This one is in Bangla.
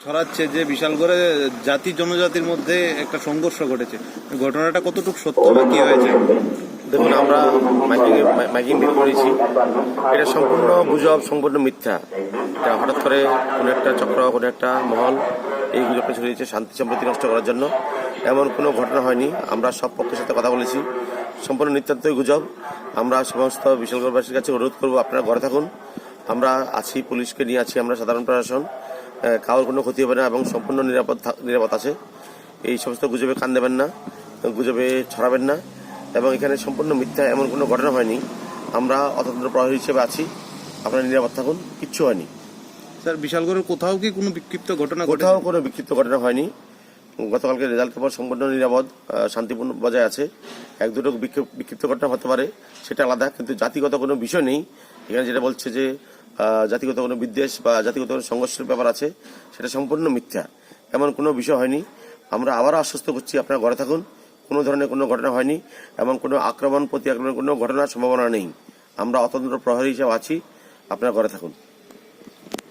ছড়াচ্ছে যে বিশালগড়ে জাতি জনজাতির মধ্যে একটা সংঘর্ষ ঘটেছে, ঘটনাটা কতটুকু সত্য বা কি হয়েছে? দেখুন, আমরা মাইকিং বের করেছি, এটা সম্পূর্ণ গুজব, সম্পূর্ণ মিথ্যা। এটা হঠাৎ করে কোনো একটা চক্র, কোনো একটা মহল এই গুজবটা ছড়িয়েছে শান্তি সম্প্রীতি নষ্ট করার জন্য। এমন কোনো ঘটনা হয়নি। আমরা সব পক্ষের সাথে কথা বলেছি, সম্পূর্ণ নিতান্তই গুজব। আমরা সমস্ত বিশালগড়বাসীর কাছে অনুরোধ করবো, আপনারা ঘরে থাকুন। আমরা আছি, পুলিশকে নিয়ে আছি, আমরা সাধারণ প্রশাসন, কারোর কোনো ক্ষতি হবে না এবং সম্পূর্ণ নিরাপদ আছে। এই সমস্ত গুজবে কান দেবেন না, গুজবে ছড়াবেন না, এবং এখানে সম্পূর্ণ মিথ্যা, এমন কোনো ঘটনা হয়নি। আমরা অতন্ত্র প্রহরী হিসেবে আছি, আপনারা নিরাপদ থাকুন, কিচ্ছু হয়নি। স্যার, বিশালগড়ের কোথাও কি কোনো বিক্ষিপ্ত ঘটনা? কোথাও কোনো বিক্ষিপ্ত ঘটনা হয়নি। গতকালকে রেজাল্টের পর সম্পূর্ণ নিরাপদ, শান্তিপূর্ণ বজায় আছে। এক দুটো বিক্ষিপ্ত ঘটনা হতে পারে, সেটা আলাদা, কিন্তু জাতিগত কোনো বিষয় নেই এখানে। যেটা বলছে যে জাতিগত কোনো বিদ্বেষ বা জাতিগত কোনো সংঘর্ষের ব্যাপার আছে, সেটা সম্পূর্ণ মিথ্যা। এমন কোনো বিষয় হয়নি। আমরা আবারও আশ্বস্ত করছি, আপনারা ঘরে থাকুন, কোনো ধরনের কোনো ঘটনা হয়নি, এমন কোনো আক্রমণ প্রতি আক্রমণের কোনো ঘটনার সম্ভাবনা নেই। আমরা অতন্ত্র প্রহরী হিসেবে আছি, আপনারা ঘরে থাকুন।